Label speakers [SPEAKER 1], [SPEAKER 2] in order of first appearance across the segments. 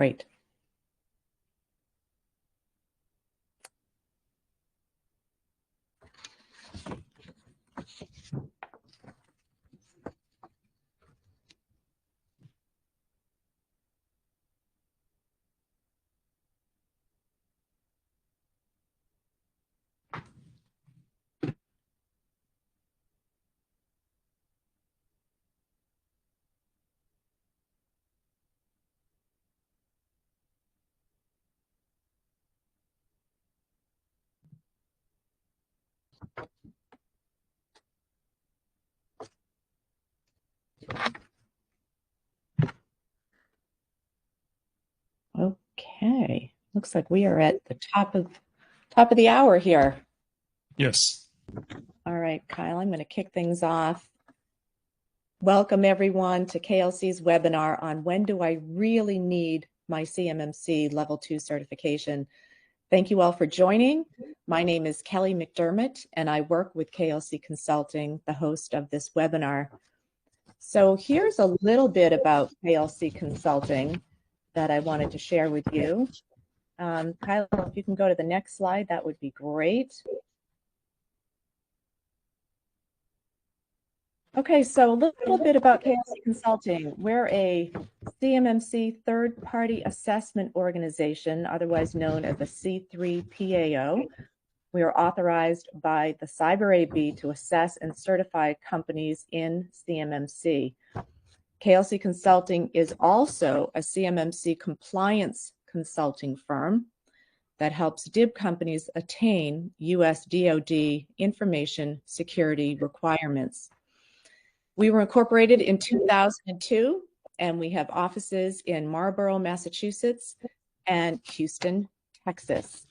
[SPEAKER 1] Great. Okay, looks like we are at the top of the hour here.
[SPEAKER 2] Yes.
[SPEAKER 1] All right, Kyle, I'm going to kick things off. Welcome everyone to KLC's webinar on when do I really need my CMMC Level 2 certification. Thank you all for joining. My name is Kelly McDermott and I work with KLC Consulting, the host of this webinar. So here's a little bit about KLC Consulting that I wanted to share with you. Kyle, if you can go to the next slide, that would be great. Okay, so a little bit about KLC Consulting. We're a CMMC third-party assessment organization, otherwise known as a C3PAO. We are authorized by the Cyber AB to assess and certify companies in CMMC. KLC Consulting is also a CMMC compliance consulting firm that helps DIB companies attain US DoD information security requirements. We were incorporated in 2002, and we have offices in Marlborough, Massachusetts, and Houston, Texas.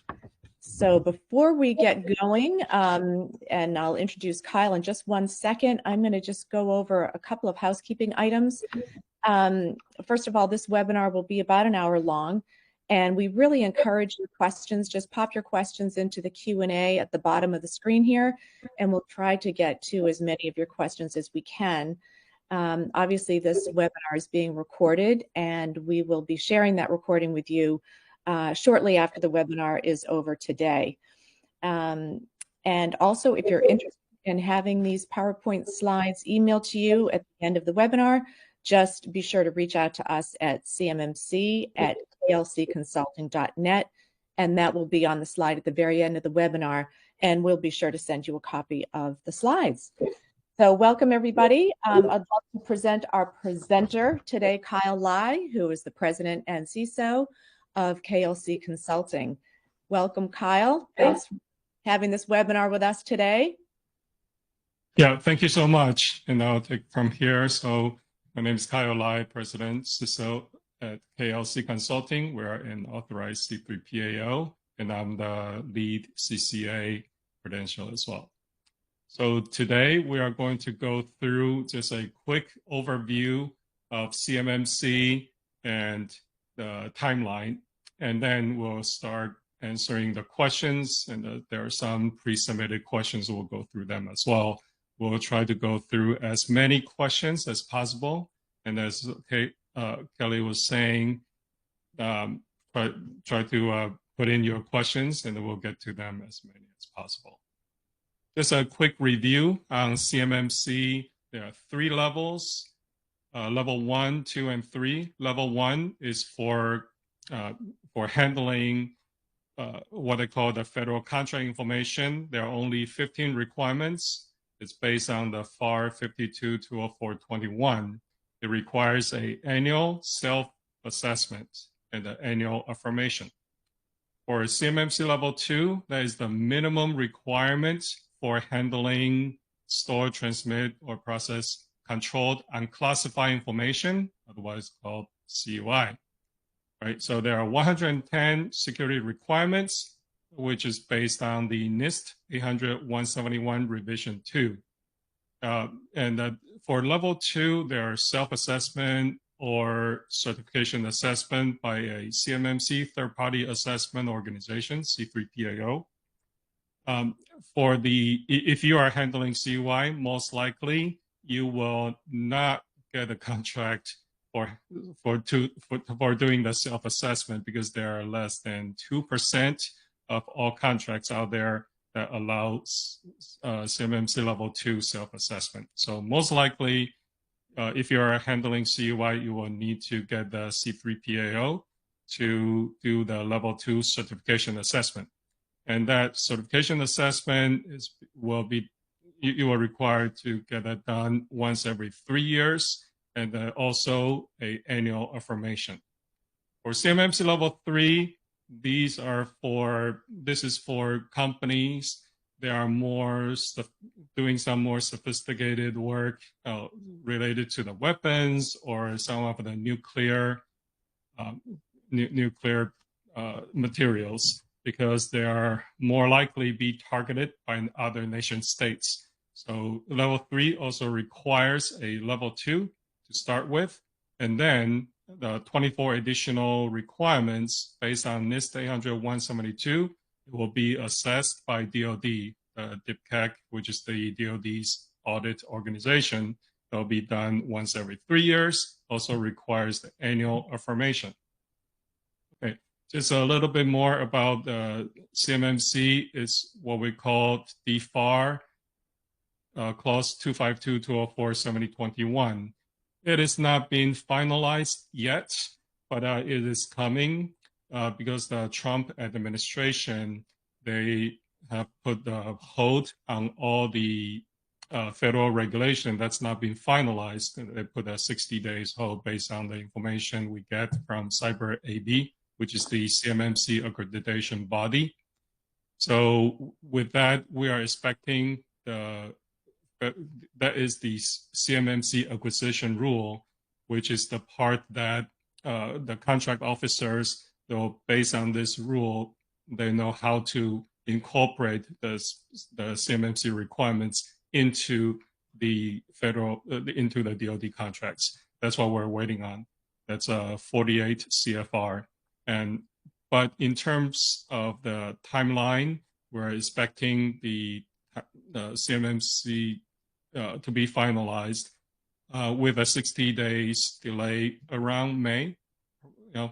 [SPEAKER 1] So before we get going, and I'll introduce Kyle in just one second, I'm going to just go over a couple of housekeeping items. First of all, this webinar will be about an hour long, and we really encourage your questions. Just pop your questions into the Q&A at the bottom of the screen here, and we'll try to get to as many of your questions as we can. Obviously, this webinar is being recorded, and we will be sharing that recording with you shortly after the webinar is over today. And also, if you're interested in having these PowerPoint slides emailed to you at the end of the webinar, just be sure to reach out to us at cmmc@klcconsulting.net, and that will be on the slide at the very end of the webinar, and we'll be sure to send you a copy of the slides. So welcome, everybody. I'd love to present our presenter today, Kyle Lai, who is the president and CISO of KLC Consulting. Welcome, Kyle. Thanks for having this webinar with us today.
[SPEAKER 2] Yeah, thank you so much. And I'll take from here. So my name is Kyle Lai, President, CISO at KLC Consulting. We're an authorized C3PAO, and I'm the lead CCA credential as well. So today we are going to go through just a quick overview of CMMC and the timeline, and then we'll start answering the questions. And there are some pre-submitted questions, we'll go through them as well. We'll try to go through as many questions as possible. And as Kelly was saying, try to put in your questions and then we'll get to them as many as possible. Just a quick review on CMMC. There are 3 levels, level 1, 2, and 3. Level 1 is for handling what they call the federal contract information. There are only 15 requirements. It's based on the FAR 52-204-21. It requires an annual self-assessment and an annual affirmation. For CMMC Level 2, that is the minimum requirement for handling, store, transmit, or process controlled unclassified information, otherwise called CUI. Right? So there are 110 security requirements, which is based on the NIST 800-171 revision 2. For level 2, there are self-assessment or certification assessment by a CMMC third-party assessment organization, C3PAO. If you are handling CUI, most likely you will not get a contract for doing the self-assessment, because there are less than 2% of all contracts out there that allows CMMC Level 2 self-assessment. So most likely, if you are handling CUI, you will need to get the C3 PAO to do the Level 2 certification assessment. And that certification assessment you are required to get that done once every 3 years, and also an annual affirmation. For CMMC Level 3, this is for companies. They are doing some more sophisticated work related to the weapons or some of the nuclear materials, because they are more likely be targeted by other nation states. So Level 3 also requires a Level 2 to start with, and then the 24 additional requirements based on NIST 800-172 will be assessed by DoD, DIPCAC, which is the DoD's audit organization. They'll be done once every 3 years, also requires the annual affirmation. Okay, just a little bit more about CMMC is what we call DFAR, Clause 252, 204, 7021. It is not being finalized yet, but it is coming because the Trump administration, they have put the hold on all the federal regulation that's not been finalized. They put a 60 days hold based on the information we get from Cyber AB, which is the CMMC accreditation body. So with that, we are expecting that is the CMMC acquisition rule, which is the part that the contract officers, based on this rule, they know how to incorporate the CMMC requirements into the into the DoD contracts. That's what we're waiting on. That's 48 CFR. But in terms of the timeline, we're expecting the CMMC to be finalized with a 60 days delay around May,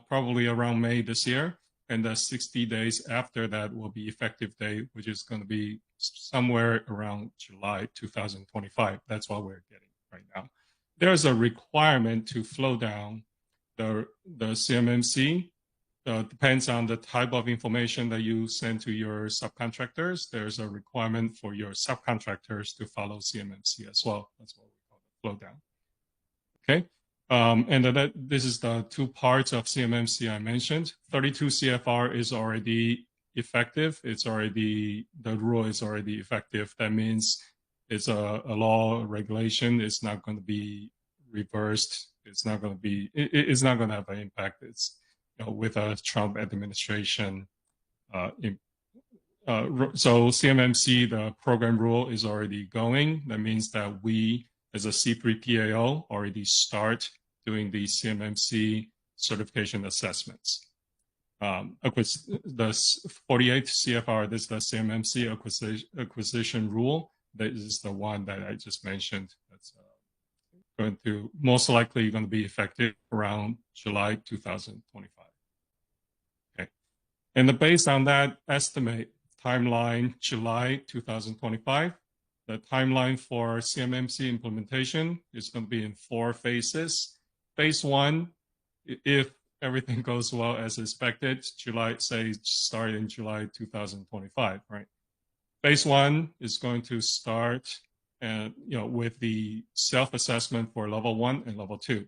[SPEAKER 2] probably around May this year. And the 60 days after that will be effective date, which is going to be somewhere around July 2025. That's what we're getting right now. There's a requirement to flow down the CMMC. Depends on the type of information that you send to your subcontractors. There's a requirement for your subcontractors to follow CMMC as well. That's what we call the flow down. Okay. And this is the two parts of CMMC I mentioned. 32 CFR is already effective. The rule is already effective. That means it's a law, regulation. It's not going to be reversed. It's not going to have an impact. It's with a Trump administration. So CMMC, the program rule is already going. That means that we, as a C3 PAO, already start doing the CMMC certification assessments. The 48 CFR, this is the CMMC acquisition rule. That is the one that I just mentioned. That's most likely going to be effective around July 2025. Okay, and based on that estimate timeline, July 2025, the timeline for CMMC implementation is going to be in 4 phases. Phase 1, if everything goes well as expected, start in July 2025, right? Phase 1 is going to start with the self-assessment for level 1 and level 2.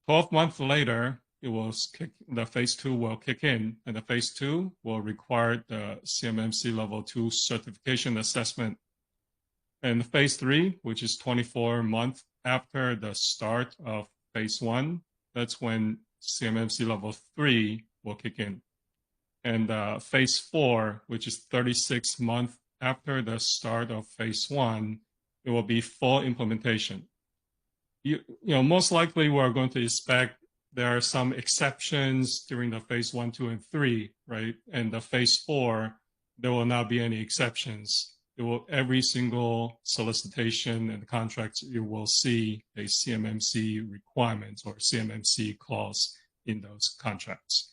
[SPEAKER 2] 12 months later, the phase 2 will kick in, and the phase 2 will require the CMMC level 2 certification assessment. And phase 3, which is 24 months after the start of phase 1, that's when CMMC level 3 will kick in. And phase 4, which is 36 months after the start of phase 1, it will be full implementation. Most likely we're going to expect there are some exceptions during the phase 1, 2, and 3, right? And the phase 4, there will not be any exceptions. every single solicitation and contracts, you will see a CMMC requirement or CMMC clause in those contracts.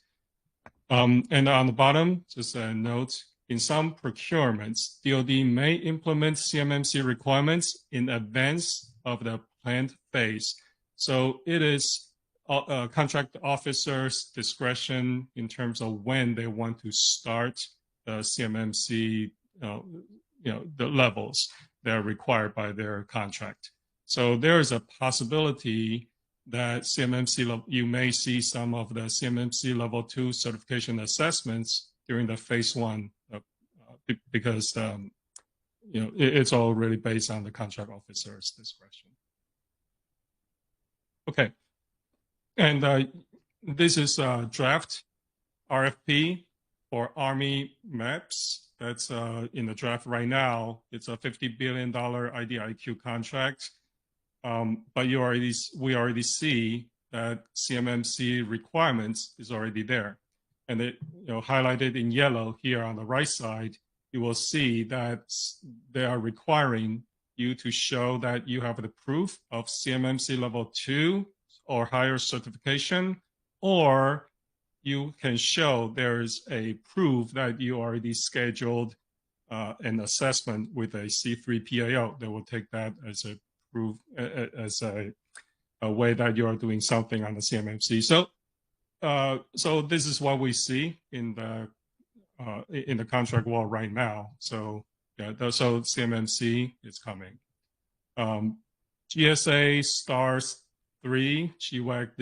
[SPEAKER 2] And on the bottom, just a note, in some procurements, DoD may implement CMMC requirements in advance of the planned phase. So it is contract officers' discretion in terms of when they want to start the CMMC, the levels that are required by their contract. So there is a possibility that CMMC, you may see some of the CMMC Level 2 certification assessments during the phase 1 because it's already based on the contract officer's discretion. Okay, and this is a draft RFP for Army maps. That's in the draft right now. It's a $50 billion IDIQ contract, but we already see that CMMC requirements is already there, and it highlighted in yellow here on the right side. You will see that they are requiring you to show that you have the proof of CMMC Level 2 or higher certification, or you can show there's a proof that you already scheduled an assessment with a C3 PAO. They will take that as a proof, as a way that you are doing something on the CMMC. So this is what we see in the contract world right now. So yeah, so CMMC is coming. GSA STARS 3 GWAC,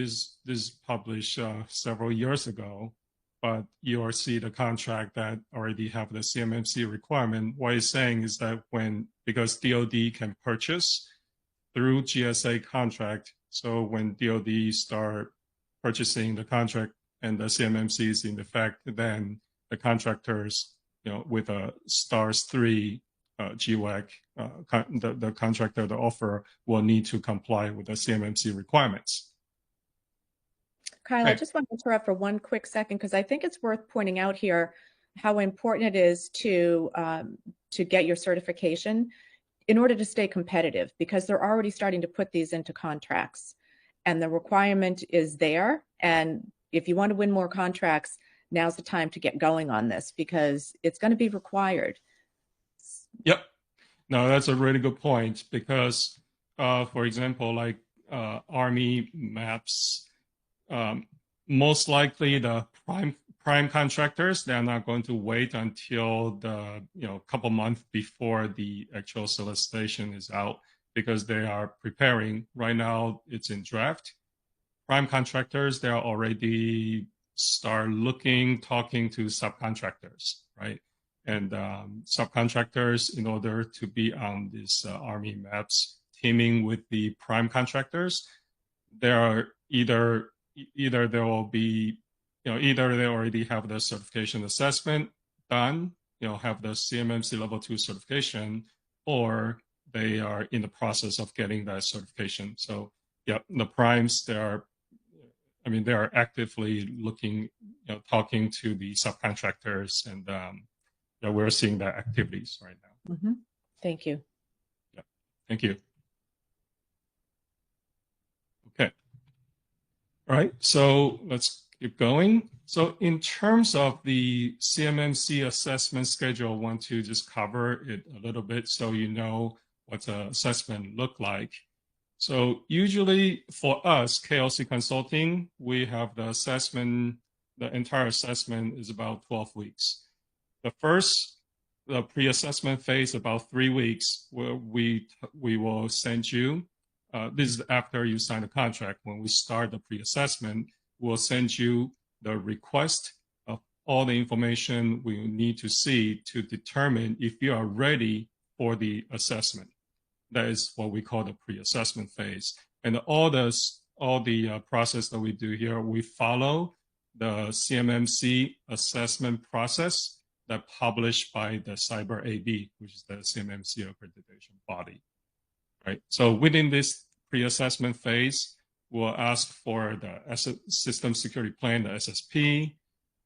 [SPEAKER 2] this published several years ago, but you see the contract that already have the CMMC requirement. What it's saying is that because DoD can purchase through GSA contract, so when DoD start purchasing the contract and the CMMC is in effect, then the contractors, with a STARS 3 GWAC, the contractor, the offer will need to comply with the CMMC requirements.
[SPEAKER 1] Kyle, I just want to interrupt for one quick second because I think it's worth pointing out here how important it is to get your certification in order to stay competitive, because they're already starting to put these into contracts and the requirement is there. And if you want to win more contracts, now's the time to get going on this because it's going to be required.
[SPEAKER 2] Yep. No, that's a really good point because, for example, like Army maps, most likely the prime contractors, they're not going to wait until the couple months before the actual solicitation is out because they are preparing. Right now, it's in draft. Prime contractors, they're already talking to subcontractors, right? And subcontractors, in order to be on these Army maps, teaming with the prime contractors, there are either there will be, either they already have the certification assessment done, have the CMMC Level 2 certification, or they are in the process of getting that certification. So yeah, the primes, they are actively looking, talking to the subcontractors, and we're seeing that activities right now.
[SPEAKER 1] Mm-hmm. Thank you.
[SPEAKER 2] Yeah, thank you. Okay. All right, so let's keep going. So in terms of the CMMC assessment schedule, I want to just cover it a little bit so you know what the assessment look like. So usually for us, KLC Consulting, we have the assessment, the entire assessment is about 12 weeks. The pre-assessment phase, about 3 weeks, where we will send you, this is after you sign the contract. When we start the pre-assessment, we'll send you the request of all the information we need to see to determine if you are ready for the assessment. That is what we call the pre-assessment phase. And all the process that we do here, we follow the CMMC assessment process that published by the Cyber AB, which is the CMMC accreditation body, right? So within this pre-assessment phase, we'll ask for the system security plan, the SSP,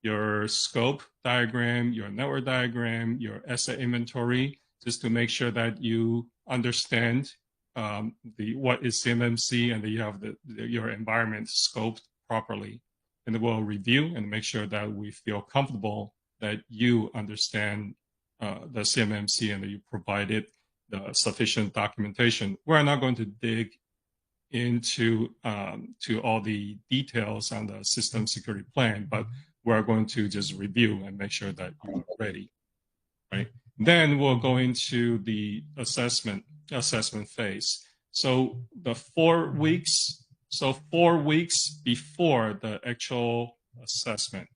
[SPEAKER 2] your scope diagram, your network diagram, your asset inventory, just to make sure that you understand what is CMMC and that you have your environment scoped properly. And we'll review and make sure that we feel comfortable that you understand the CMMC and that you provided the sufficient documentation. We're not going to dig into to all the details on the system security plan, but we're going to just review and make sure that you're ready, right? Then we'll go into the assessment phase. So the 4 weeks, 4 weeks before the actual assessment,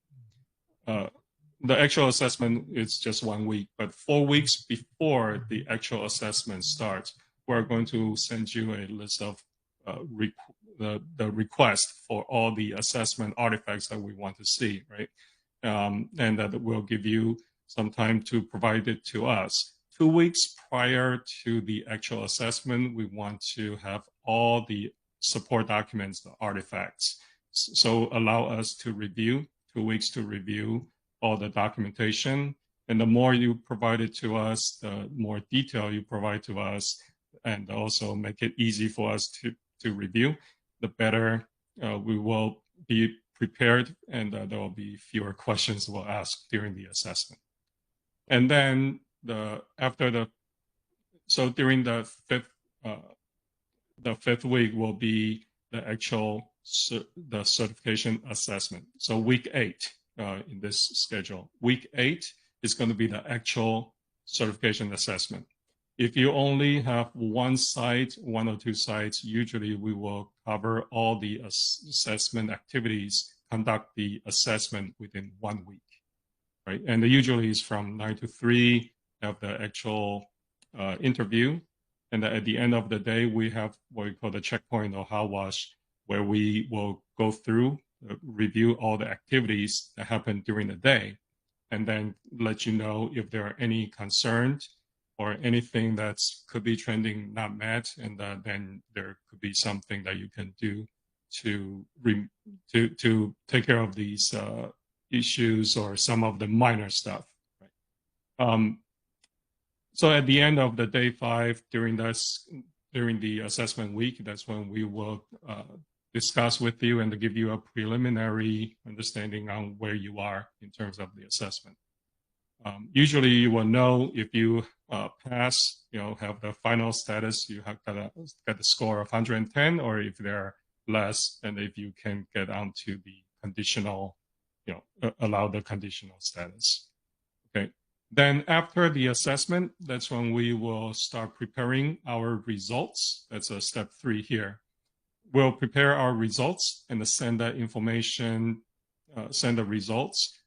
[SPEAKER 2] the actual assessment is just 1 week, but 4 weeks before the actual assessment starts, we're going to send you a list of the request for all the assessment artifacts that we want to see, right? And that will give you some time to provide it to us. 2 weeks prior to the actual assessment, we want to have all the support documents, the artifacts. So allow us to review, 2 weeks to review all the documentation. And the more you provide it to us, the more detail you provide to us, and also make it easy for us to review, the better we will be prepared, and there will be fewer questions we'll ask during the assessment. And then during the fifth week will be the actual the certification assessment. So week 8 in this schedule. Week 8 is going to be the actual certification assessment. If you only have one site, 1 or 2 sites, usually we will cover all the assessment activities, conduct the assessment within 1 week, right? And usually it's from 9 to 3, have the actual interview. And at the end of the day, we have what we call the checkpoint or hot wash, where we will go through, review all the activities that happen during the day, and then let you know if there are any concerns or anything that could be trending not met, and then there could be something that you can do to take care of these issues or some of the minor stuff. Right? So at the end of the day 5, during the assessment week, that's when we will discuss with you and to give you a preliminary understanding on where you are in terms of the assessment. Usually you will know if you pass, have the final status, you have got the score of 110, or if they're less, and if you can get onto the conditional, allow the conditional status. Okay. Then after the assessment, that's when we will start preparing our results. That's a step 3 here. We'll prepare our results and send that information, send the results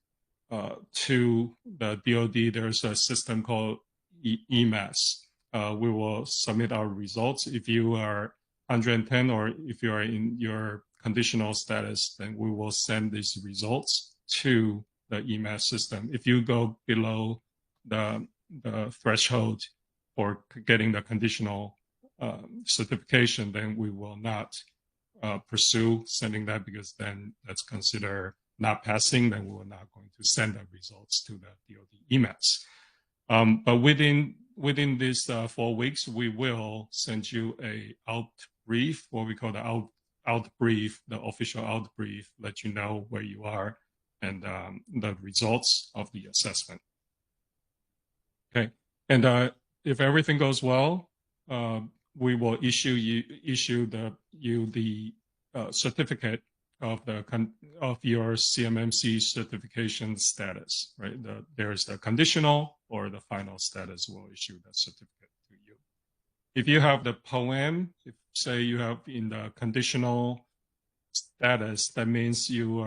[SPEAKER 2] to the DoD. There's a system called EMAS. We will submit our results. If you are 110 or if you are in your conditional status, then we will send these results to the EMAS system. If you go below the threshold for getting the conditional certification, then we will not pursue sending that, because then that's considered not passing. Then we are not going to send the results to the DoD EMAS. But within these 4 weeks, we will send you a out brief, what we call the out brief, the official out brief, let you know where you are and the results of the assessment. Okay, and if everything goes well, we will issue you the certificate of your CMMC certification status, right? There's the conditional or the final status. Will issue that certificate to you. If you have the POEM, if say you have in the conditional status, that means you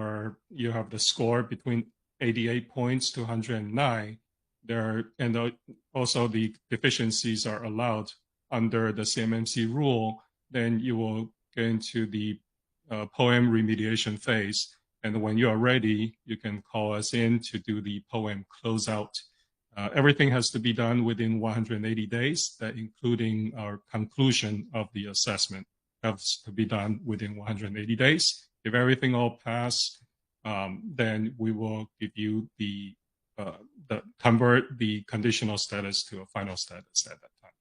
[SPEAKER 2] have the score between 88 points to 109. Also the deficiencies are allowed under the CMMC rule. Then you will get into the POEM remediation phase. And when you are ready, you can call us in to do the POEM closeout. Everything has to be done within 180 days, that including our conclusion of the assessment has to be done within 180 days. If everything all pass, then we will give you the convert the conditional status to a final status at that time.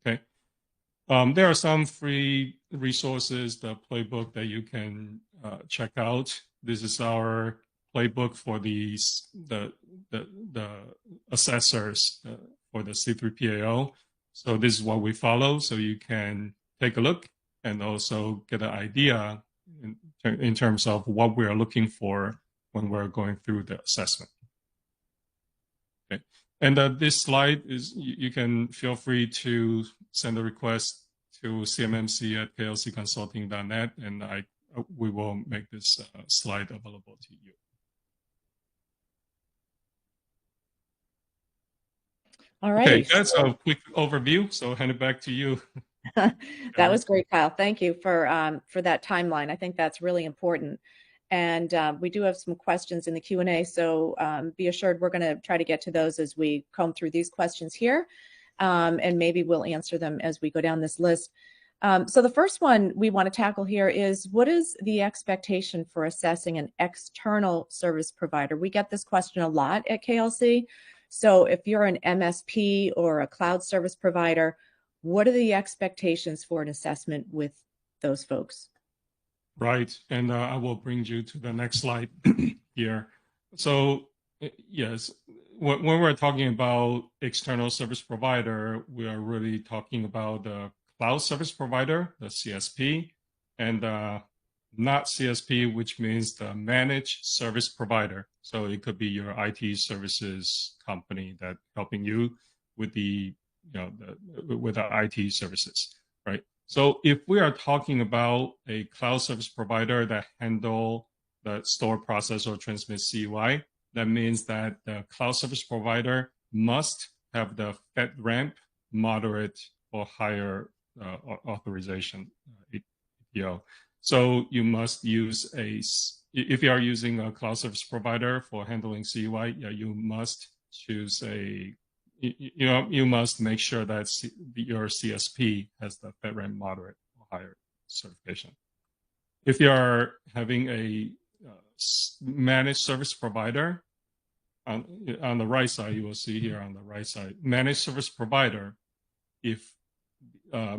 [SPEAKER 2] Okay. There are some free resources, the playbook that you can check out. This is our playbook for the assessors for the C3PAO. So this is what we follow. So you can take a look and also get an idea in terms of what we are looking for when we're going through the assessment. Okay. And this slide is, you can feel free to send a request to cmmc@klcconsulting.net, and we will make this slide available to you.
[SPEAKER 1] All right.
[SPEAKER 2] Okay, that's a quick overview. So hand it back to you.
[SPEAKER 1] That was great, Kyle. Thank you for that timeline. I think that's really important. And we do have some questions in the Q&A, so be assured we're going to try to get to those as we comb through these questions here, and maybe we'll answer them as we go down this list. So the first one we want to tackle here is, what is the expectation for assessing an external service provider? We get this question a lot at KLC. So if you're an MSP or a cloud service provider, what are the expectations for an assessment with those folks?
[SPEAKER 2] Right, and I will bring you to the next slide here. So yes, when we're talking about external service provider, we are really talking about the cloud service provider, the CSP, and not CSP, which means the managed service provider. So it could be your IT services company that helping you with the with the IT services, right? So if we are talking about a cloud service provider that handle the store, process, or transmit CUI, that means that the cloud service provider must have the FedRAMP moderate or higher authorization, EPO. So you must use if you are using a cloud service provider for handling CUI, you must choose you must make sure that your CSP has the FedRAMP moderate or higher certification. If you are having a managed service provider, on the right side, you will see here on the right side, managed service provider, if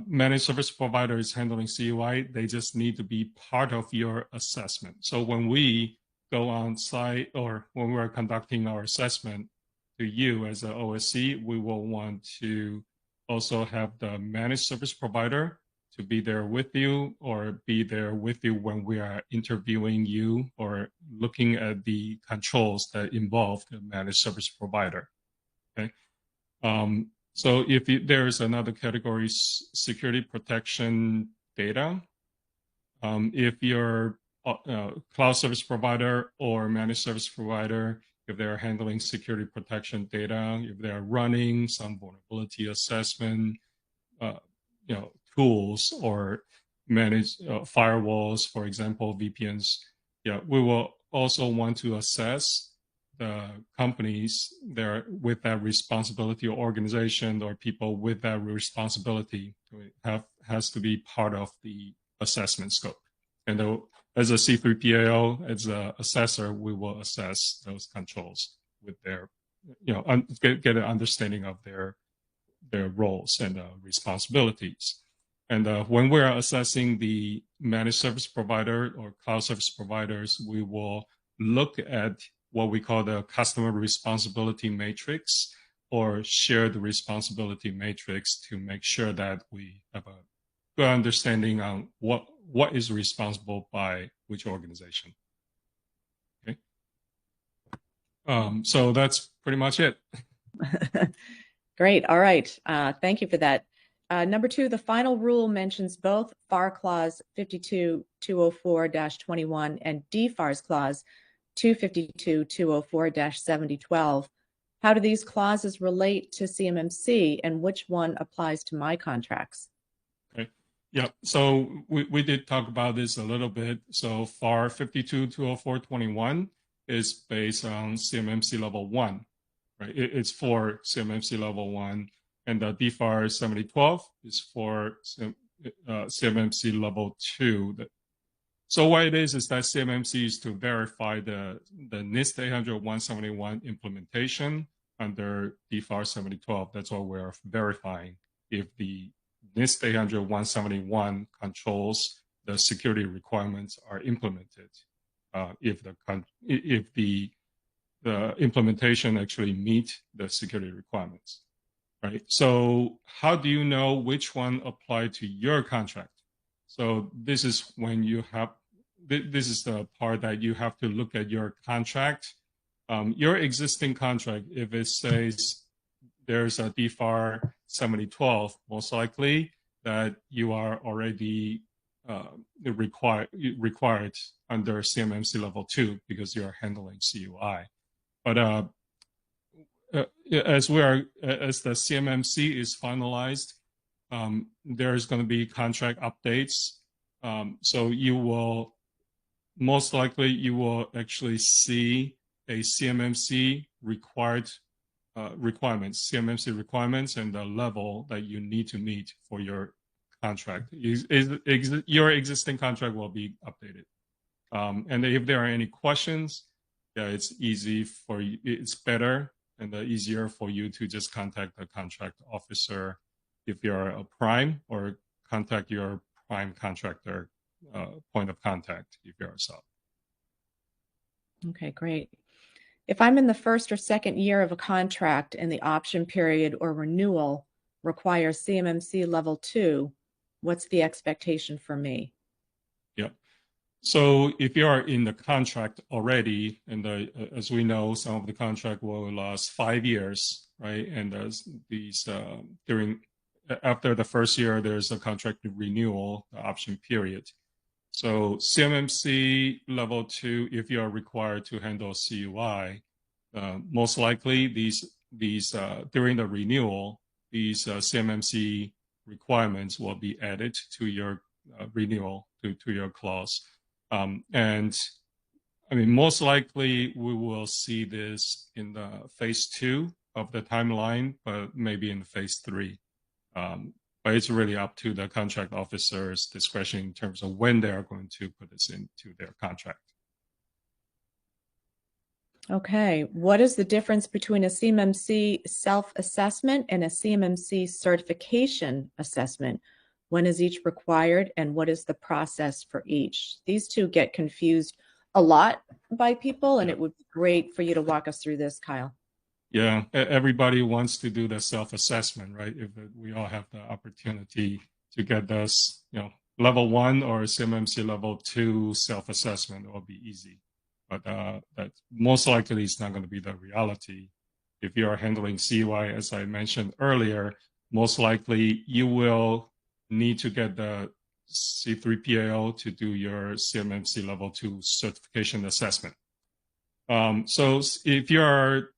[SPEAKER 2] managed service provider is handling CUI, they just need to be part of your assessment. So when we go on site or when we're conducting our assessment to you as an OSC, we will want to also have the managed service provider to be there with you or be there with you when we are interviewing you or looking at the controls that involve the managed service provider. Okay. So if there's another category, security protection data, if your cloud service provider or managed service provider, if they're handling security protection data, if they're running some vulnerability assessment, tools or manage firewalls, for example, VPNs, we will also want to assess the companies there with that responsibility, or organization or people with that responsibility has to be part of the assessment scope. And as a C3PAO, as an assessor, we will assess those controls with their, get an understanding of their roles and responsibilities. And when we're assessing the managed service provider or cloud service providers, we will look at what we call the customer responsibility matrix or shared responsibility matrix to make sure that we have a good understanding on what is responsible by which organization. Okay. So that's pretty much it.
[SPEAKER 1] Great. All right. Thank you for that. Number 2, the final rule mentions both FAR Clause 52204-21 and DFARS Clause 252-204-7012. How do these clauses relate to CMMC, and which one applies to my contracts?
[SPEAKER 2] Okay. Yeah. So we did talk about this a little bit. So FAR 52204-21 is based on CMMC Level 1, right? It's for CMMC Level 1. And the DFAR 7012 is for CMMC Level 2. So what it is that CMMC is to verify the NIST 800-171 implementation under DFAR 7012. That's what we're verifying, if the NIST 800-171 controls the security requirements are implemented, if the implementation actually meet the security requirements, right? So how do you know which one apply to your contract? So this is when you have, this is the part that you have to look at your contract. Your existing contract, if it says there's a DFAR 7012, most likely that you are already required under CMMC Level 2 because you're handling CUI. But as the CMMC is finalized, there's going to be contract updates. So you will, most likely you will actually see a CMMC requirements, CMMC requirements and the level that you need to meet for your contract. Your existing contract will be updated. And if there are any questions, yeah, it's easy for you. It's better and easier for you to just contact the contract officer if you're a prime, or contact your prime contractor point of contact if you're a sub.
[SPEAKER 1] Okay, great. If I'm in the first or second year of a contract and the option period or renewal requires CMMC Level 2, what's the expectation for me? Yeah.
[SPEAKER 2] So if you are in the contract already, and as we know, some of the contract will last 5 years, right? And these after the first year, there's a contract renewal, the option period. So CMMC Level 2, if you are required to handle CUI, most likely during the renewal, these CMMC requirements will be added to your renewal, to your clause. And I mean, most likely we will see this in the phase 2 of the timeline, but maybe in phase 3. But it's really up to the contract officer's discretion in terms of when they are going to put this into their contract. Okay, what is the difference between a CMMC self-assessment and a CMMC certification assessment? When is each required, and what is the process for each? These two get confused a lot by people, and it would be great for you to walk us through this, Kyle. Yeah, everybody wants to do the self-assessment, right? If we all have the opportunity to get this, Level 1 or CMMC Level 2 self-assessment, it will be easy. But that most likely is not going to be the reality. If you are handling CUI, as I mentioned earlier, most likely you will need to get the C3PAO to do your CMMC Level 2 certification assessment. So if you're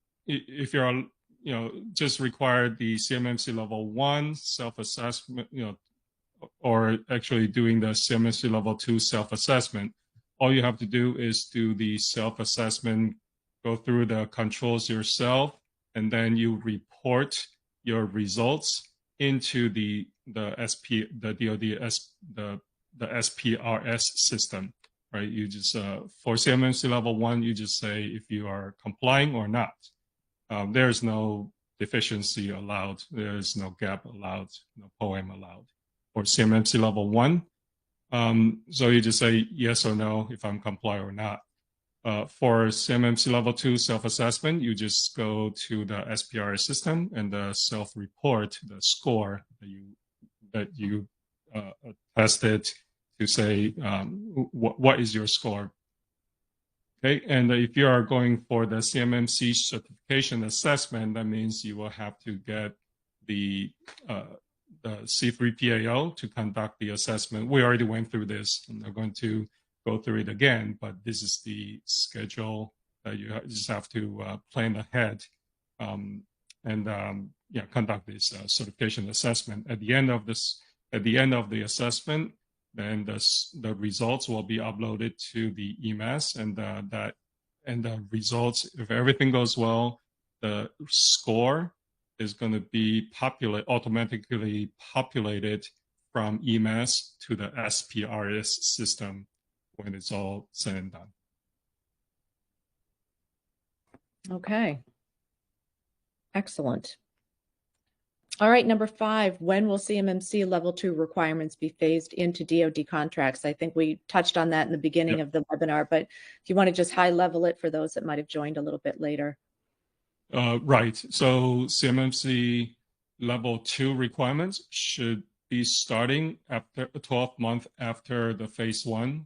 [SPEAKER 2] just required the CMMC Level 1 self-assessment, or actually doing the CMMC Level 2 self-assessment, all you have to do is do the self-assessment, go through the controls yourself, and then you report your results into the DoD the SPRS system, right? You just for CMMC Level 1, you just say if you are complying or not. There's no deficiency allowed. There's no gap allowed, no poem allowed. For CMMC Level 1, so you just say yes or no if I'm comply or not. For CMMC Level 2 self-assessment, you just go to the SPRS system and self-report the score that you tested to say what is your score. Okay, and if you are going for the CMMC certification assessment, that means you will have to get the C3PAO to conduct the assessment. We already went through this. I'm not going to go through it again, but this is the schedule that you just have to plan ahead and conduct this certification assessment. At the end of the assessment, then the results will be uploaded to the EMAS, and the results, if everything goes well, the score is going to be automatically populated from EMAS to the SPRS system, when it's all said and done.
[SPEAKER 1] Okay. Excellent. All right, number 5, when will CMMC Level 2 requirements be phased into DoD contracts? I think we touched on that in the beginning of the webinar, but if you want to just high level it for those that might have joined a little bit later.
[SPEAKER 2] Right. So CMMC Level 2 requirements should be starting after 12 months after the phase 1.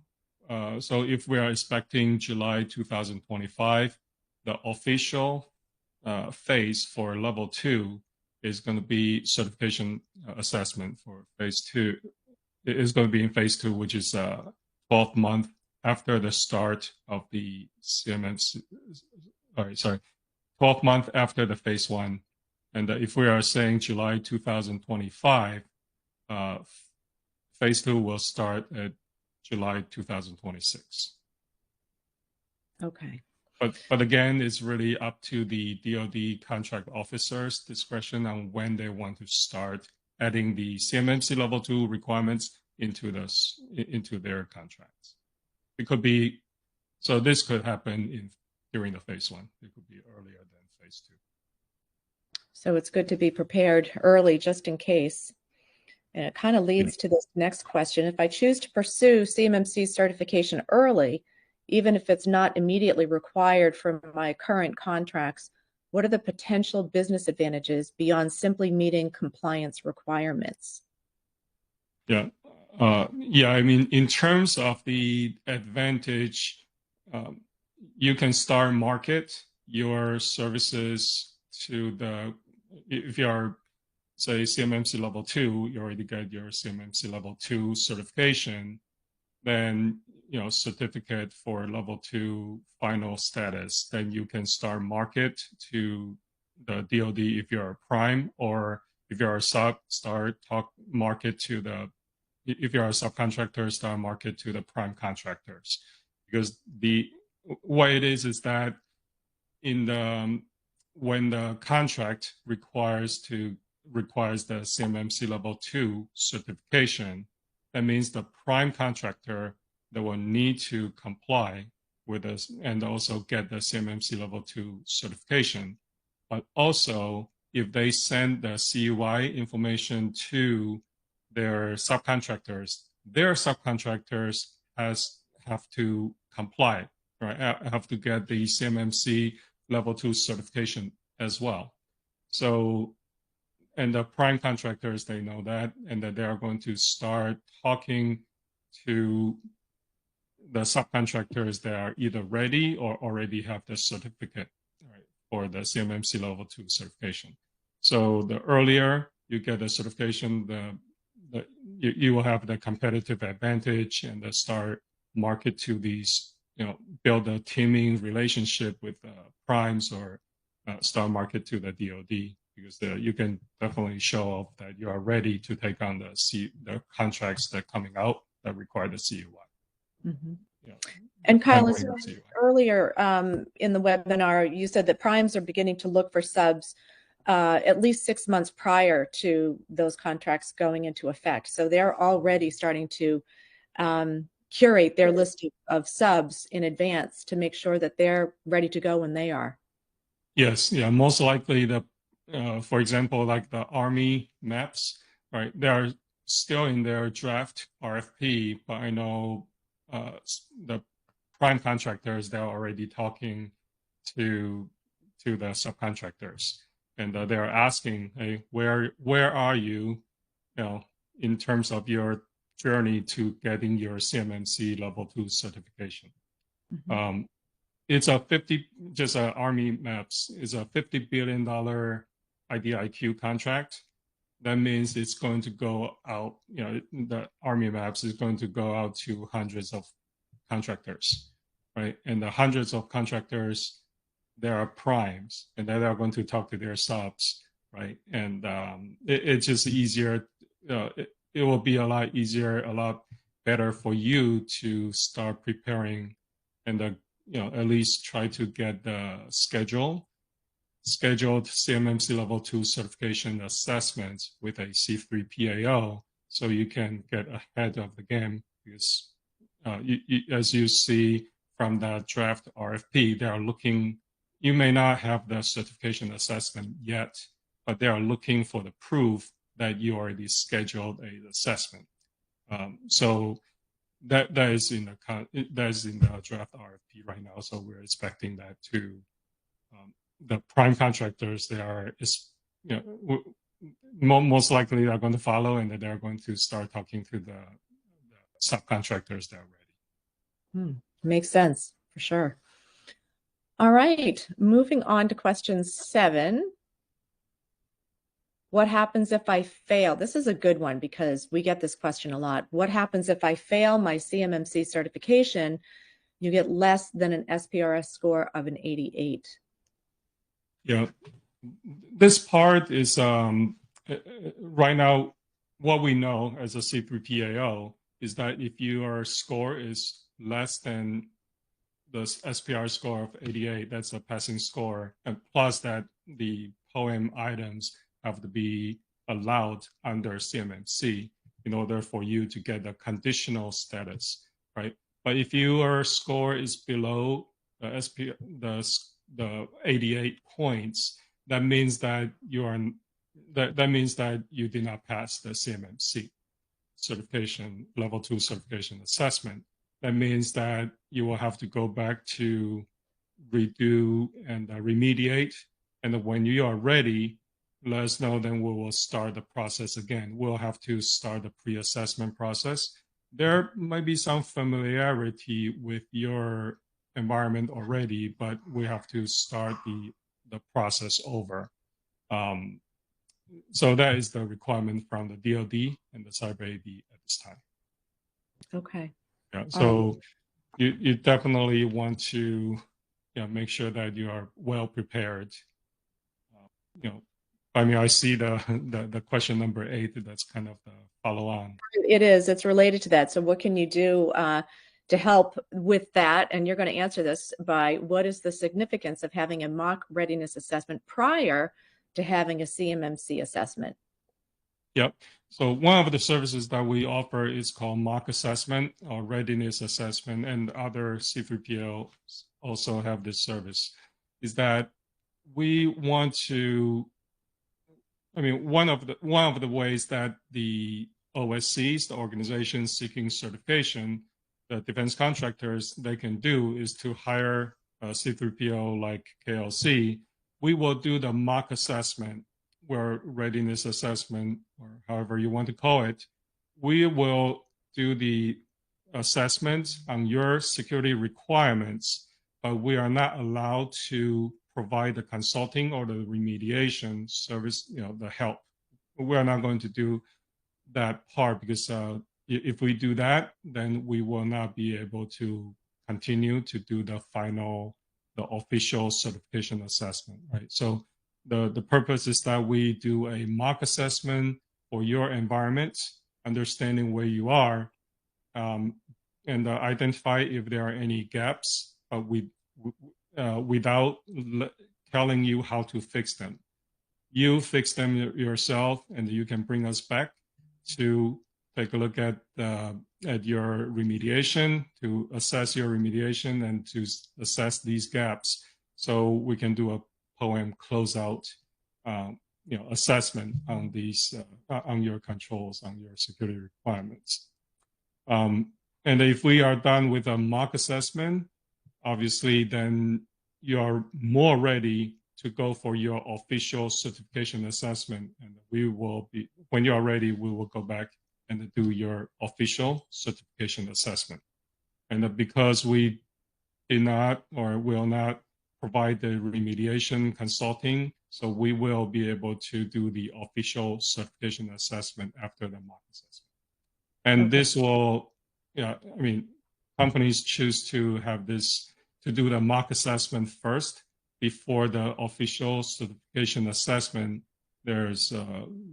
[SPEAKER 2] So if we are expecting July 2025, the official phase for Level 2 is going to be certification assessment for phase 2. It is going to be in phase 2, which is 12 months after the start of the CMMC. 12 months after the phase 1. And if we are saying July 2025, phase 2 will start at July 2026.
[SPEAKER 1] Okay.
[SPEAKER 2] But again, it's really up to the DoD contract officers' discretion on when they want to start adding the CMMC Level 2 requirements into their contracts. It could be, so this could happen during the phase 1. It could be earlier than phase 2.
[SPEAKER 1] So it's good to be prepared early just in case. And it kind of leads to this next question. If I choose to pursue CMMC certification early, even if it's not immediately required for my current contracts, what are the potential business advantages beyond simply meeting compliance requirements?
[SPEAKER 2] Yeah. I mean, in terms of the advantage, you can start market your services to if you are, say, CMMC Level 2, you already get your CMMC Level 2 certification, then, certificate for Level 2 final status, then you can start market to the DoD if you're a prime, or if you're a sub, market to if you're a subcontractor, start market to the prime contractors. Because the way it is that when the contract requires the CMMC Level 2 certification, that means the prime contractor that will need to comply with us and also get the CMMC Level 2 certification. But also, if they send the CUI information to their subcontractors have to comply, right? Have to get the CMMC Level 2 certification as well. So, and the prime contractors, they know that, and that they are going to start talking to the subcontractors that are either ready or already have the certificate, right, for the CMMC Level 2 certification. So the earlier you get the certification, you will have the competitive advantage and start market to these, build a teaming relationship with primes or start market to the DoD, because you can definitely show off that you are ready to take on the contracts that are coming out that require the CUI.
[SPEAKER 1] Mm-hmm. And Kyle, earlier in the webinar, you said that primes are beginning to look for subs at least 6 months prior to those contracts going into effect. So they're already starting to curate their list of subs in advance to make sure that they're ready to go when they are.
[SPEAKER 2] Yes, yeah, most likely for example, like the Army maps, right? They are still in their draft RFP, but I know the prime contractors, they're already talking to the subcontractors, and they're asking, hey, where are you, in terms of your journey to getting your CMMC Level 2 certification? Mm-hmm. It's Army maps is a $50 billion IDIQ contract. That means it's going to go out, the Army maps is going to go out to hundreds of contractors, right? And the hundreds of contractors, there are primes, and then they're going to talk to their subs, right? And it's just easier. It will be a lot easier, a lot better for you to start preparing and at least try to get the scheduled CMMC Level 2 certification assessments with a C3 PAO, so you can get ahead of the game, because as you see from the draft RFP, they are looking, you may not have the certification assessment yet, but they are looking for the proof that you already scheduled an assessment. So that is in the draft RFP right now. So we're expecting that to the prime contractors. They are, most likely are going to follow, and that they're going to start talking to the subcontractors that are ready.
[SPEAKER 1] Makes sense for sure. All right, moving on to question 7. What happens if I fail? This is a good one because we get this question a lot. What happens if I fail my CMMC certification? You get less than an SPRS score of an 88.
[SPEAKER 2] Yeah, this part is right now, what we know as a C3PAO is that if your score is less than the SPR score of 88, that's a passing score, and plus that the POEM items have to be allowed under CMMC in order for you to get the conditional status, right? But if your score is below the 88 points, that means that that means that you did not pass the CMMC certification, level 2 certification assessment. That means that you will have to go back to redo and remediate. And when you are ready, let us know, then we will start the process again. We'll have to start the pre-assessment process. There might be some familiarity with your environment already, but we have to start the process over. So that is the requirement from the DoD and the Cyber AD at this time.
[SPEAKER 1] Okay.
[SPEAKER 2] Yeah. So you definitely want to make sure that you are well prepared. I mean, I see the question number 8. That's kind of the follow on.
[SPEAKER 1] It is. It's related to that. So what can you do to help with that? And you're going to answer this by what is the significance of having a mock readiness assessment prior to having a CMMC assessment?
[SPEAKER 2] Yep. So one of the services that we offer is called mock assessment or readiness assessment, and other C3PL also have this service. Is that we want to, I mean, one of the ways that the OSCs, the organizations seeking certification, the defense contractors, they can do is to hire a C3PO like KLC. We will do the mock assessment, where readiness assessment, or however you want to call it. We will do the assessment on your security requirements, but we are not allowed to provide the consulting or the remediation service, the help. We are not going to do that part because if we do that, then we will not be able to continue to do the official certification assessment, right? So the purpose is that we do a mock assessment for your environment, understanding where you are, and identify if there are any gaps, without telling you how to fix them. You fix them yourself, and you can bring us back to take a look at your remediation, to assess your remediation, and to assess these gaps, so we can do a POEM closeout, assessment on these, on your controls, on your security requirements. And if we are done with a mock assessment, obviously, then you are more ready to go for your official certification assessment. And we will be, when you are ready, we will go back and do your official certification assessment. And because we did not or will not provide the remediation consulting, so we will be able to do the official certification assessment after the mock assessment. And this will, I mean, companies choose to have this, to do the mock assessment first before the official certification assessment. There's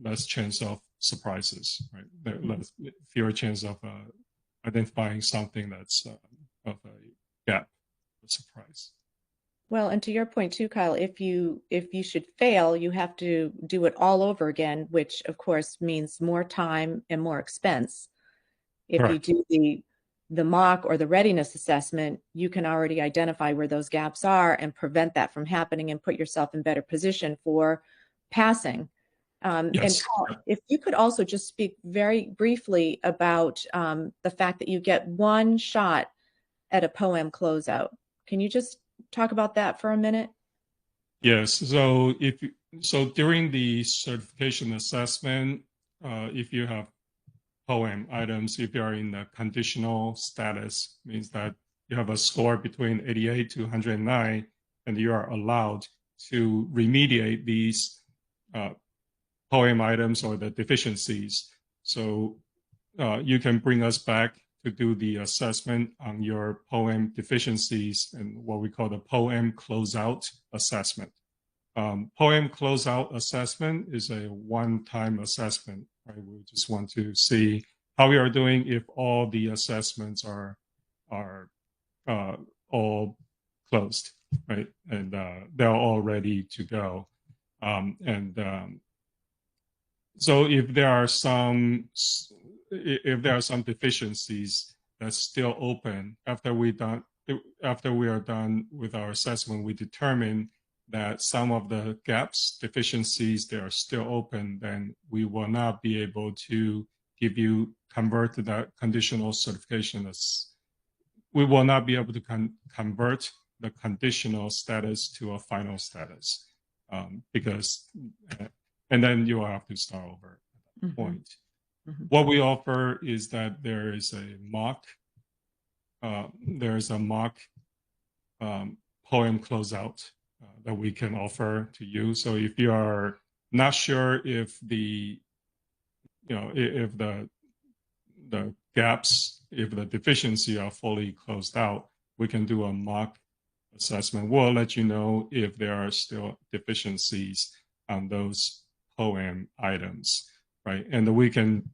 [SPEAKER 2] less chance of surprises, right? There's fewer chance of identifying something that's of a gap, a surprise.
[SPEAKER 1] Well, and to your point too, Kyle, if you should fail, you have to do it all over again, which of course means more time and more expense. If you do the mock or the readiness assessment, you can already identify where those gaps are and prevent that from happening and put yourself in better position for passing. And
[SPEAKER 2] Yes.
[SPEAKER 1] Paul, if you could also just speak very briefly about the fact that you get one shot at a poem closeout. Can you just talk about that for a minute?
[SPEAKER 2] Yes. So during the certification assessment, if you have poem items, if you are in the conditional status, means that you have a score between 88 to 109, and you are allowed to remediate these poem items or the deficiencies. So you can bring us back to do the assessment on your poem deficiencies and what we call the poem closeout assessment. Poem closeout assessment is a one-time assessment, right? We just want to see how we are doing if all the assessments are all closed, right? And they're all ready to go. So if there are some deficiencies that's still open after we are done with our assessment, we determine that some of the gaps, deficiencies, they are still open, then we will not be able to convert that conditional certification we will not be able to convert the conditional status to a final status because and then you will have to start over at that point. What we offer is that there is a mock poem closeout that we can offer to you. So if you are not sure if the gaps, if the deficiency are fully closed out, we can do a mock assessment. We'll let you know if there are still deficiencies on those poem items, right? And we can,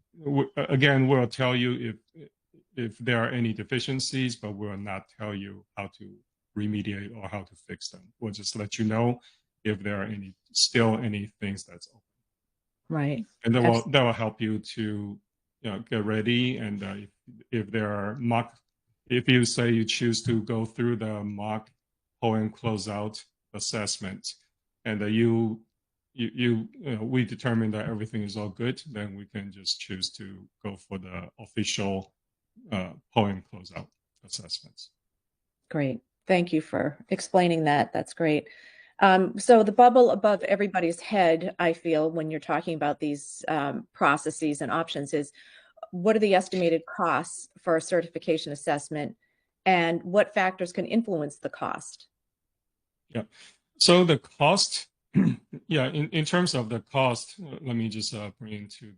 [SPEAKER 2] again, we'll tell you if there are any deficiencies, but we'll not tell you how to remediate or how to fix them. We'll just let you know if there are still any things that's open.
[SPEAKER 1] Right.
[SPEAKER 2] And that will help you to get ready. And if there are if you say you choose to go through the mock poem closeout assessment, and we determine that everything is all good, then we can just choose to go for the official poem closeout assessments.
[SPEAKER 1] Great. Thank you for explaining that. That's great. So the bubble above everybody's head, I feel, when you're talking about these processes and options is, what are the estimated costs for a certification assessment, and what factors can influence the cost?
[SPEAKER 2] Yeah. So the cost, yeah, in terms of the cost, let me just bring into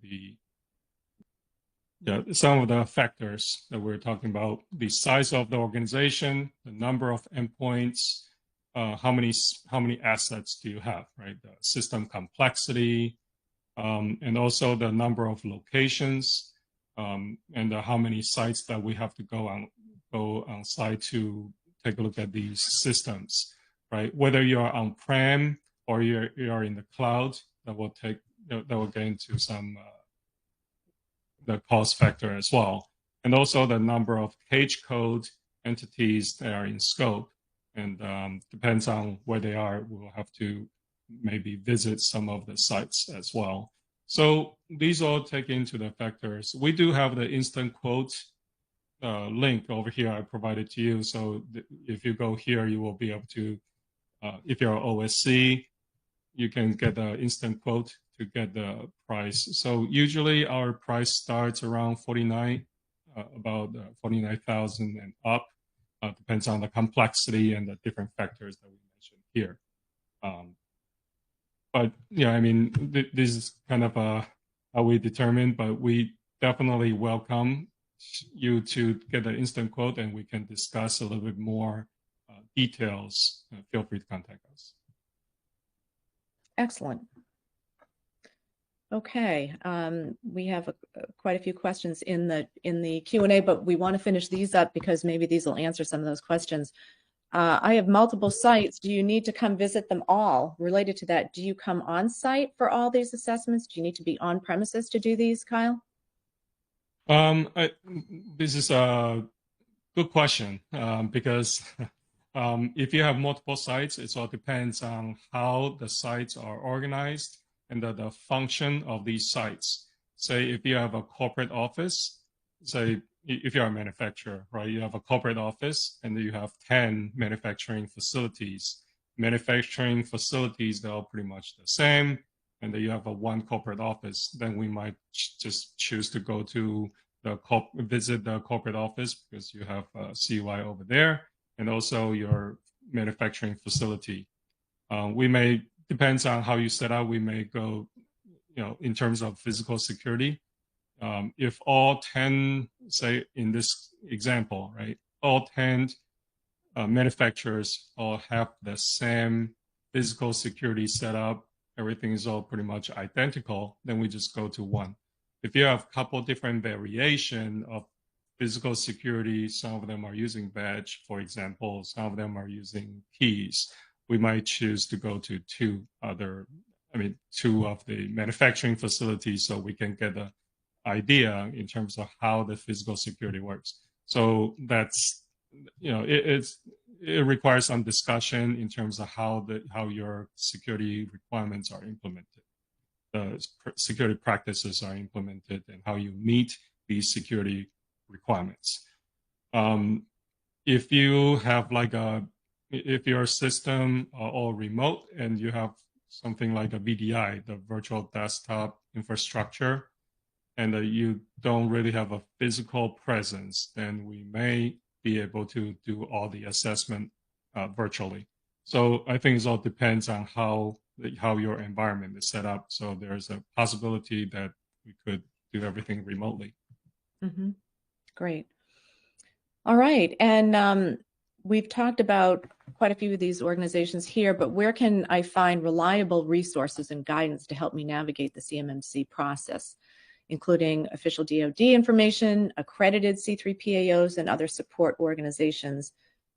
[SPEAKER 2] some of the factors that we're talking about: the size of the organization, the number of endpoints, how many assets do you have, right? The system complexity, and also the number of locations, and how many sites that we have to go on site to take a look at these systems, right? Whether you're on-prem or you're in the cloud, that will get into some the cost factor as well, and also the number of cage code entities that are in scope. And depends on where they are, we'll have to maybe visit some of the sites as well. So these all take into the factors. We do have the instant quote link over here I provided to you. So if you go here, you will be able to, if you're OSC, you can get the instant quote to get the price. So usually our price starts around about 49,000 and up. Depends on the complexity and the different factors that we mentioned here. But yeah, I mean, this is kind of how we determine, but we definitely welcome you to get an instant quote, and we can discuss a little bit more details. Feel free to contact us.
[SPEAKER 1] Excellent. Okay, we have quite a few questions in the Q&A, but we want to finish these up because maybe these will answer some of those questions. I have multiple sites. Do you need to come visit them all? Related to that, do you come on site for all these assessments? Do you need to be on premises to do these, Kyle?
[SPEAKER 2] This is Good question, because if you have multiple sites, it all depends on how the sites are organized and the function of these sites. Say if you have a corporate office, say if you're a manufacturer, right, you have a corporate office and you have 10 manufacturing facilities. Manufacturing facilities, they're all pretty much the same, and then you have a one corporate office, then we might just choose to go to visit the corporate office because you have CY over there, and also your manufacturing facility. We may, depends on how you set up, we may go, in terms of physical security. If all 10, say in this example, right, all 10 manufacturers all have the same physical security setup, everything is all pretty much identical, then we just go to one. If you have a couple different variation of physical security, some of them are using badge, for example, some of them are using keys, we might choose to go to two of the manufacturing facilities so we can get an idea in terms of how the physical security works. So that's, it requires some discussion in terms of how your security requirements are implemented, the security practices are implemented, and how you meet these security requirements. If you have if your system are all remote and you have something like a VDI, the virtual desktop infrastructure, and you don't really have a physical presence, then we may be able to do all the assessment virtually. So I think it all depends on how your environment is set up. So there's a possibility that we could do everything remotely.
[SPEAKER 1] Mm-hmm. Great. All right. And we've talked about quite a few of these organizations here, but where can I find reliable resources and guidance to help me navigate the CMMC process, including official DoD information, accredited C3PAOs, and other support organizations?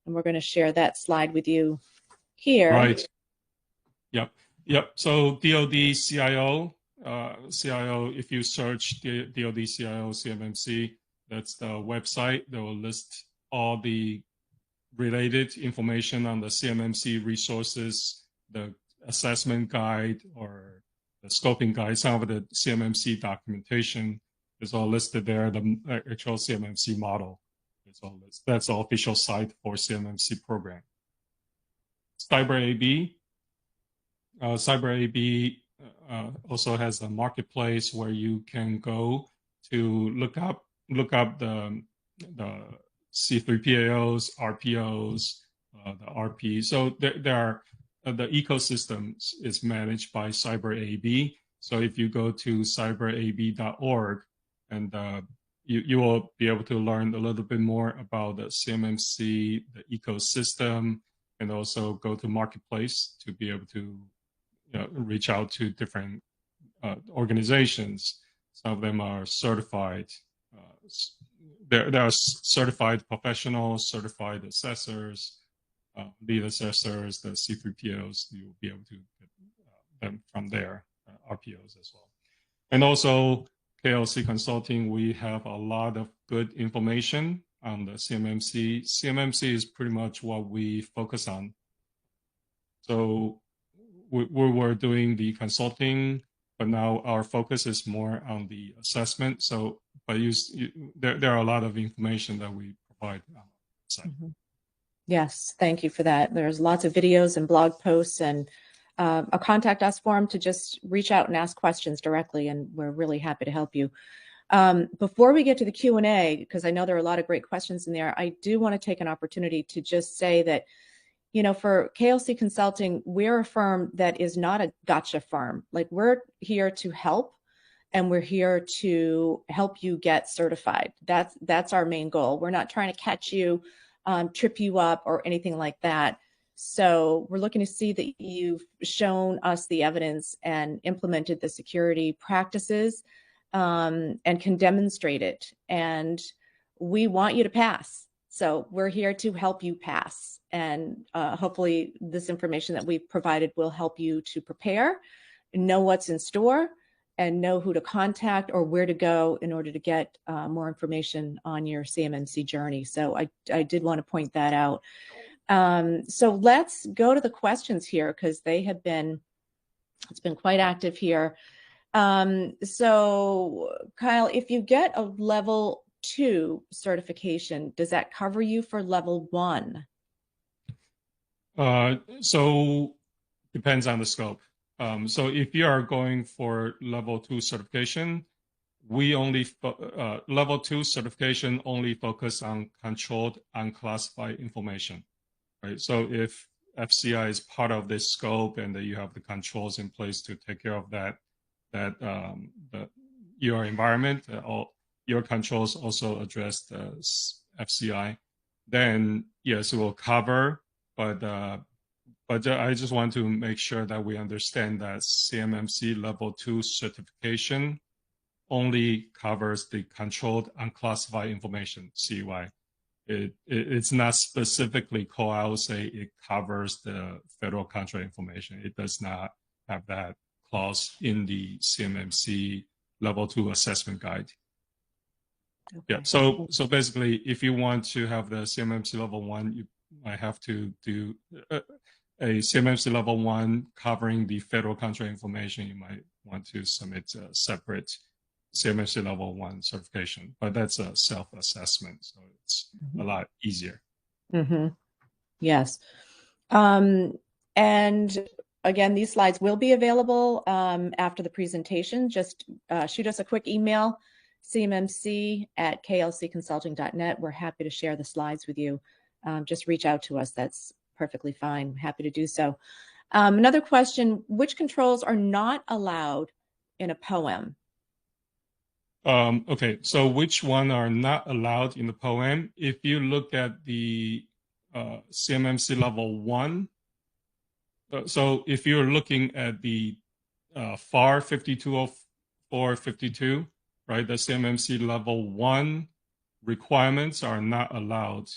[SPEAKER 1] And we're going to share that slide with you here.
[SPEAKER 2] Right. Yep. So DoD CIO, if you search DoD CIO CMMC, that's the website that will list all the related information on the CMMC resources, the assessment guide or the scoping guide, some of the CMMC documentation is all listed there. The actual CMMC model is all listed. That's the official site for CMMC program. CyberAB also has a marketplace where you can go to look up the C3PAOs, RPOs, the RP. So there are the ecosystem is managed by CyberAB. So if you go to cyberab.org, and you will be able to learn a little bit more about the CMMC, the ecosystem, and also go to marketplace to be able to reach out to different organizations. Some of them are certified. There are certified professionals, certified assessors, lead assessors, the C3POs. You'll be able to get them from there, RPOs as well. And also KLC Consulting, we have a lot of good information on the CMMC. CMMC is pretty much what we focus on. So we were doing the consulting, but now our focus is more on the assessment. So, but there are a lot of information that we provide on the site.
[SPEAKER 1] Mm-hmm. Yes, thank you for that. There's lots of videos and blog posts and a contact us form to just reach out and ask questions directly, and we're really happy to help you. Before we get to the Q&A, because I know there are a lot of great questions in there, I do want to take an opportunity to just say that, for KLC Consulting, we're a firm that is not a gotcha firm. Like, we're here to help, and we're here to help you get certified. That's our main goal. We're not trying to catch you, trip you up, or anything like that. So we're looking to see that you've shown us the evidence and implemented the security practices, and can demonstrate it. And we want you to pass. So we're here to help you pass. And hopefully this information that we've provided will help you to prepare, know what's in store, and know who to contact or where to go in order to get more information on your CMMC journey. So I did want to point that out. So let's go to the questions here because it's been quite active here. So Kyle, if you get a level 2 certification, does that cover you for level 1?
[SPEAKER 2] So depends on the scope. So if you are going for level 2 certification, we only level 2 certification only focus on controlled unclassified information, right? So if FCI is part of this scope and that you have the controls in place to take care of that your environment, your controls also address the FCI, then yes, it will cover. But I just want to make sure that we understand that CMMC Level 2 certification only covers the controlled unclassified information, CUI. It's not specifically called out, say it covers the federal contract information. It does not have that clause in the CMMC Level 2 assessment guide. Okay. Yeah, so basically, if you want to have the CMMC Level 1, you might have to do a CMMC Level 1 covering the federal contract information. You might want to submit a separate CMMC Level 1 certification, but that's a self-assessment, so it's a lot easier.
[SPEAKER 1] Yes. And again, these slides will be available after the presentation. Just shoot us a quick email, cmmc@klcconsulting.net. We're happy to share the slides with you. Just reach out to us. That's perfectly fine. Happy to do so. Another question, which controls are not allowed in a POEM?
[SPEAKER 2] Okay, so which one are not allowed in the POEM? If you look at the CMMC Level 1, so if you're looking at the FAR 5204-52, right, the CMMC Level 1 requirements are not allowed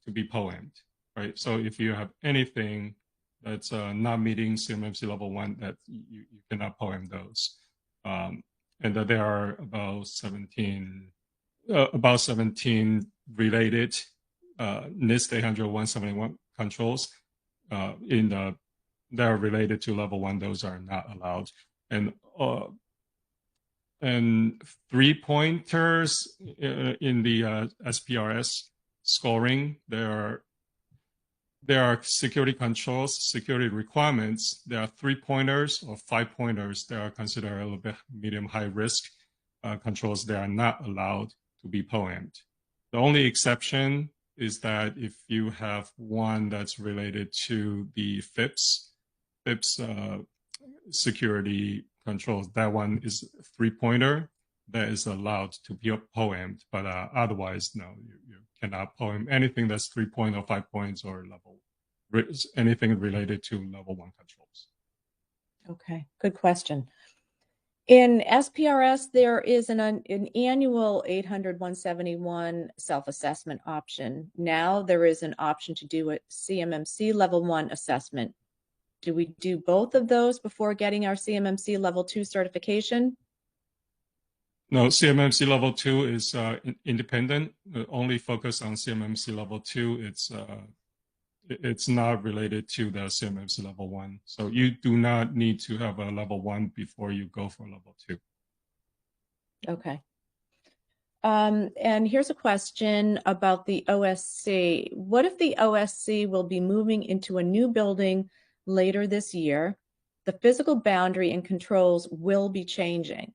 [SPEAKER 2] to be POEM'd, right? So if you have anything that's not meeting CMMC Level 1, that you cannot POEM those. And that there are about 17 related NIST 800-171 controls that are related to level 1. Those are not allowed. And 3-pointers in the SPRS scoring, there are security controls, security requirements. There are 3-pointers or 5-pointers that are considered a little bit medium high risk controls. They are not allowed to be POEM'd. The only exception is that if you have one that's related to the FIPS security controls, that one is 3-pointer that is allowed to be POEM'd, but otherwise, no, you cannot POEM anything that's 3 point or 5 points or anything related to level 1 controls.
[SPEAKER 1] Okay, good question. In SPRS, there is an annual 800-171 self-assessment option. Now there is an option to do a CMMC Level 1 assessment. Do we do both of those before getting our CMMC Level 2 certification?
[SPEAKER 2] No, CMMC Level 2 is independent, only focused on CMMC Level 2. It's not related to the CMMC Level 1. So you do not need to have a Level 1 before you go for Level 2.
[SPEAKER 1] Okay. And here's a question about the OSC. What if the OSC will be moving into a new building later this year? The physical boundary and controls will be changing.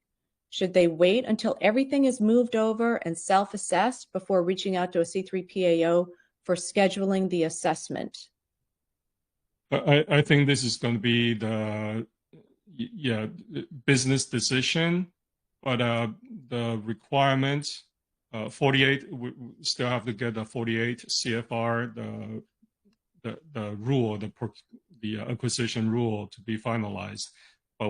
[SPEAKER 1] Should they wait until everything is moved over and self-assessed before reaching out to a C3 PAO for scheduling the assessment?
[SPEAKER 2] I think this is going to be the business decision, but the requirement 48, we still have to get the 48 CFR, the rule, the acquisition rule to be finalized. But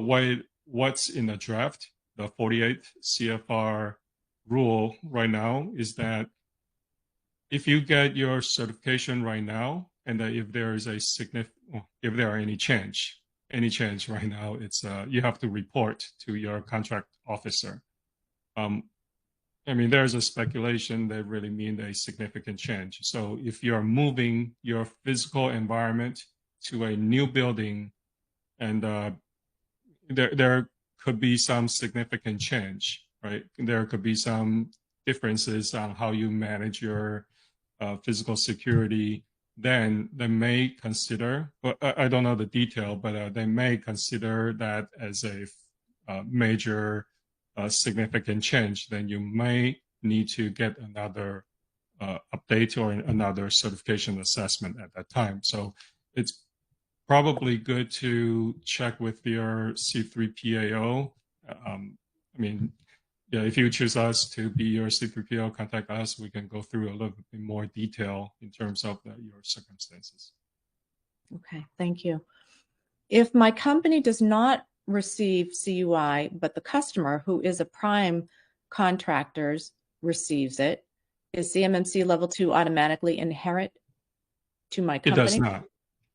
[SPEAKER 2] what's in the draft? The 48 CFR rule right now is that if you get your certification right now, and that if there is if there are any change, any change right now, it's you have to report to your contract officer. I mean, there's a speculation that really mean a significant change. So if you're moving your physical environment to a new building, and there could be some significant change, right? There could be some differences on how you manage your physical security. Then they may consider, but I don't know the detail, but they may consider that as a major significant change. Then you may need to get another update or another certification assessment at that time. So it's probably good to check with your C3PAO. I mean, yeah, if you choose us to be your C3PAO, contact us. We can go through a little bit more detail in terms of your circumstances.
[SPEAKER 1] Okay, thank you. If my company does not receive CUI, but the customer, who is a prime contractors, receives it, is CMMC Level 2 automatically inherent to my company?
[SPEAKER 2] It does not.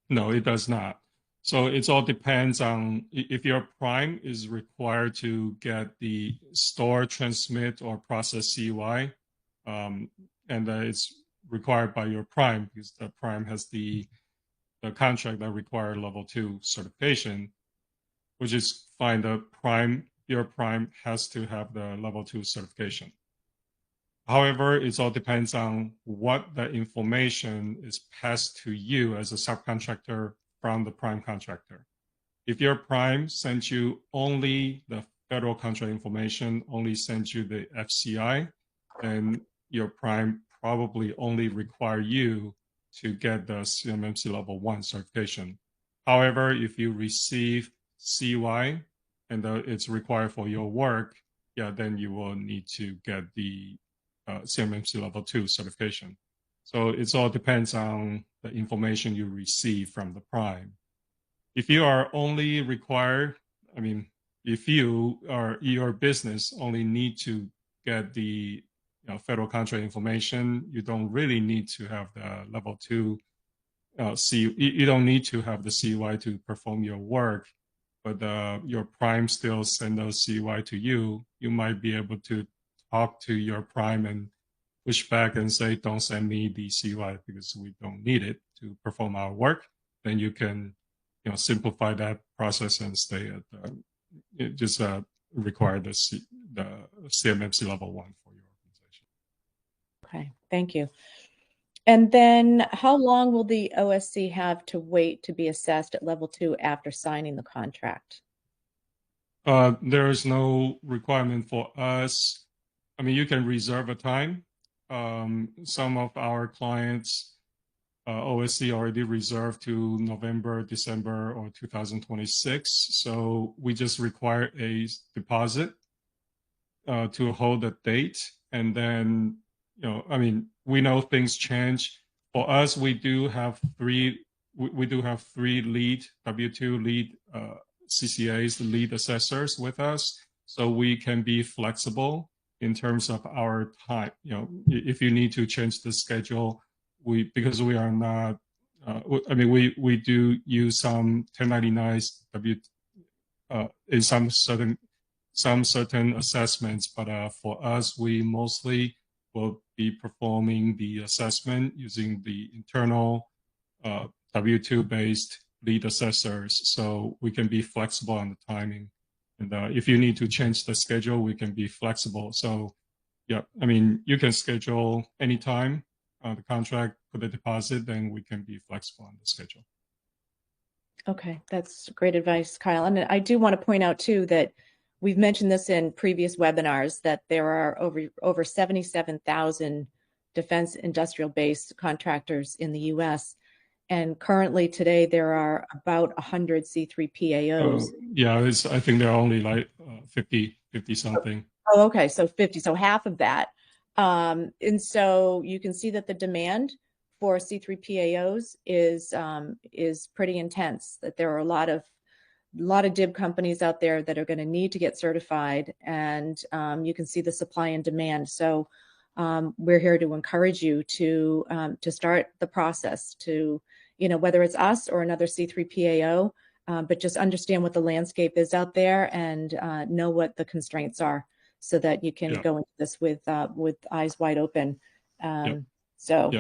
[SPEAKER 2] No, it does not. So it all depends on if your prime is required to get the store, transmit, or process CUI, and it's required by your prime because the prime has the contract that require level 2 certification, which is fine. Your prime has to have the level 2 certification. However, it all depends on what the information is passed to you as a subcontractor from the prime contractor. If your prime sends you only the federal contract information, only sends you the FCI, then your prime probably only require you to get the CMMC Level 1 certification. However, if you receive CUI and it's required for your work, yeah, then you will need to get the CMMC Level 2 certification. So it all depends on the information you receive from the prime. If you are only required, I mean, if you or your business only need to get the federal contract information, you don't really need to have the level 2 you don't need to have the CUI to perform your work, but your prime still send those CUI to you. You might be able to talk to your prime and push back and say, don't send me the CUI because we don't need it to perform our work. Then you can simplify that process and stay at just require the CMMC Level 1 for your organization.
[SPEAKER 1] Okay, thank you. And then how long will the OSC have to wait to be assessed at Level 2 after signing the contract?
[SPEAKER 2] There is no requirement for us. I mean, you can reserve a time. Some of our clients, OSC already reserved to November, December, or 2026. So we just require a deposit to hold a date. And then, I mean, we know things change. For us, we do have three lead W2 lead CCAs, lead assessors with us, so we can be flexible in terms of our time. If you need to change the schedule, because we are not. I mean, we do use some 1099s in some certain assessments, but for us, we mostly will be performing the assessment using the internal W2 based lead assessors, so we can be flexible on the timing. And if you need to change the schedule, we can be flexible. So, yeah, I mean, you can schedule anytime the contract, put a deposit, then we can be flexible on the schedule.
[SPEAKER 1] Okay, that's great advice, Kyle. And I do want to point out too that we've mentioned this in previous webinars that there are over 77,000 defense industrial base contractors in the U.S. And currently today there are about 100 C3PAOs.
[SPEAKER 2] Yeah, I think there are only like 50 something.
[SPEAKER 1] Oh, okay, so 50, so half of that. And so you can see that the demand for C3PAOs is pretty intense. That there are a lot of DIB companies out there that are going to need to get certified, and you can see the supply and demand. So we're here to encourage you to start the process. To whether it's us or another C3PAO, but just understand what the landscape is out there and know what the constraints are so that you can go into this with eyes wide open. So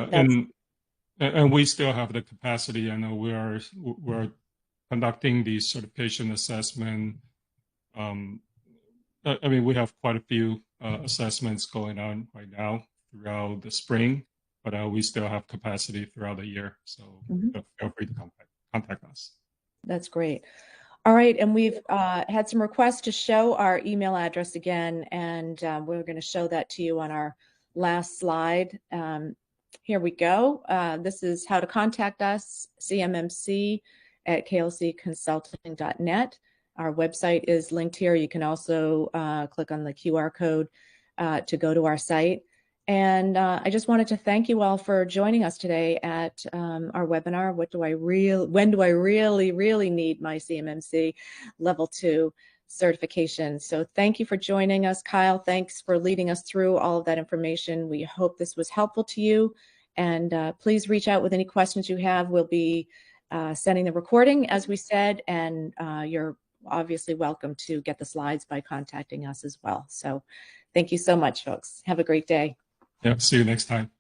[SPEAKER 2] and we still have the capacity. I know we're conducting the certification assessment. I mean, we have quite a few assessments going on right now throughout the spring, but we still have capacity throughout the year. So feel free to contact us.
[SPEAKER 1] That's great. All right, and we've had some requests to show our email address again, and we're going to show that to you on our last slide. Here we go. This is how to contact us, CMMC at klcconsulting.net. Our website is linked here. You can also click on the QR code to go to our site. And I just wanted to thank you all for joining us today at our webinar. When do I really need my CMMC Level 2 certification? So thank you for joining us, Kyle. Thanks for leading us through all of that information. We hope this was helpful to you. And please reach out with any questions you have. We'll be sending the recording, as we said, and you're obviously welcome to get the slides by contacting us as well. So thank you so much, folks. Have a great day.
[SPEAKER 2] Yeah, see you next time.